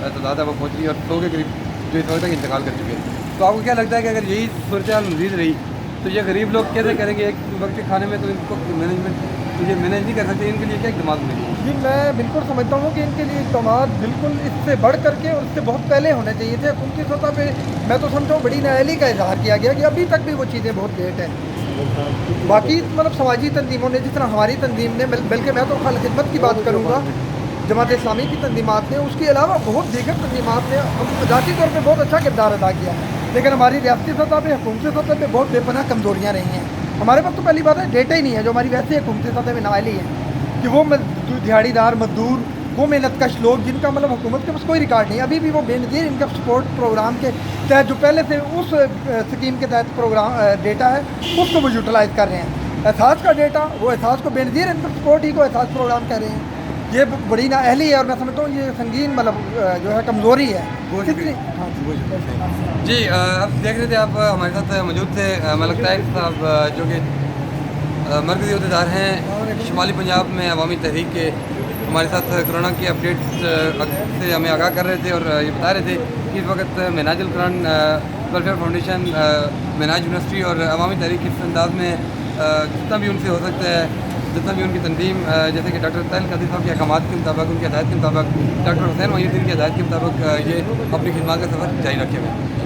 تعداد ہے وہ پہنچ رہی ہے اور 100 کے قریب جو اس وقت تک انتقال کر چکے ہیں. تو آپ کو کیا لگتا ہے کہ اگر یہی صورتحال مزید رہی تو یہ غریب لوگ کیسے کریں گے ایک وقت کے کھانے میں؟ تو ان کو مینجمنٹ یہ مینیج نہیں کر سکتے، ان کے لیے کیا اقدامات ہونے چاہیے؟ جی میں بالکل سمجھتا ہوں کہ ان کے لیے اقدامات بالکل اس سے بڑھ کر کے اور اس سے بہت پہلے ہونے چاہیے تھے. حکومتی سطح پہ میں تو سمجھتا ہوں بڑی نااہلی کا اظہار کیا گیا کہ ابھی تک بھی وہ چیزیں بہت لیٹ ہیں. باقی مطلب سماجی تنظیموں نے جس طرح ہماری تنظیم نے، بلکہ میں تو خال خدمت کی بات کروں گا، جماعت اسلامی کی تنظیمات نے، اس کے علاوہ بہت دیگر تنظیمات نے ذاتی طور پہ بہت اچھا کردار ادا کیا. لیکن ہماری ریاستی سطح پہ، حکومتی سطح پہ بہت بے پناہ کمزوریاں رہی ہیں. ہمارے پاس تو پہلی بات ہے ڈیٹا ہی نہیں ہے، جو ہماری ویسے حکومتی سطح پہ نااہلی ہے کہ وہ دیہڑی دار مزدور، وہ محنت کش لوگ جن کا مطلب حکومت کے پاس کوئی ریکارڈ نہیں. ابھی بھی وہ بے نظیر انکم سپورٹ پروگرام کے تحت جو پہلے سے اس اسکیم کے تحت پروگرام ڈیٹا ہے اس کو وہ یوٹیلائز کر رہے ہیں. احساس کا ڈیٹا، وہ احساس کو بے نظیر انکم سپورٹ ہی کو احساس پروگرام کہہ رہے ہیں. یہ بڑی نااہلی ہے اور میں سمجھتا ہوں یہ سنگین مطلب جو ہے کمزوری ہے. جی اب دیکھ رہے تھے آپ ہمارے ساتھ موجود تھے ملک طاہر صاحب جو کہ مرکزی عہدیدار ہیں شمالی پنجاب میں عوامی تحریک کے. ہمارے ساتھ کرونا کی اپڈیٹ سے ہمیں آگاہ کر رہے تھے اور یہ بتا رہے تھے کہ اس وقت منہاج القرآن ویلفیئر فاؤنڈیشن، منہاج یونیورسٹی اور عوامی تحریک اس انداز میں جتنا بھی ان سے ہو سکتا ہے، جتنا بھی ان کی تنظیم جیسے کہ ڈاکٹر طاہر القادری صاحب کے احکامات کے مطابق، ان کی ہدایت کے مطابق، ڈاکٹر حسین محی الدین کی ہدایت کے مطابق یہ اپنی خدمات کا سفر جاری رکھے ہوئے ہیں.